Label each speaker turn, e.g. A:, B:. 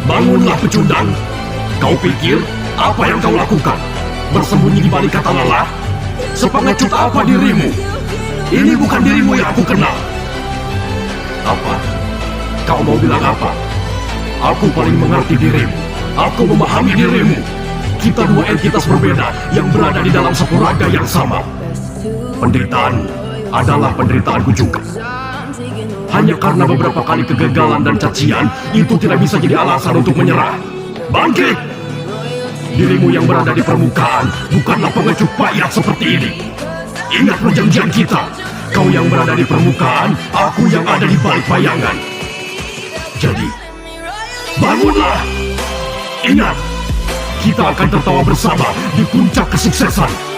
A: Bangunlah pecundang. Kau pikir apa yang kau lakukan? Bersembunyi di balik kata lelah? Sepengecut apa dirimu? Ini bukan dirimu yang aku kenal. Apa? Kau mau bilang apa? Aku paling mengerti dirimu. Aku memahami dirimu. Kita dua entitas berbeda yang berada di dalam satu raga yang sama. Penderitaanmu adalah penderitaanku juga. Hanya karena beberapa kali kegagalan dan cacian, itu tidak bisa jadi alasan untuk menyerah. Bangkit! Dirimu yang berada di permukaan bukanlah pengecut payah seperti ini. Ingat perjanjian kita. Kau yang berada di permukaan, aku yang ada di balik bayangan. Jadi, bangunlah! Ingat, kita akan tertawa bersama di puncak kesuksesan.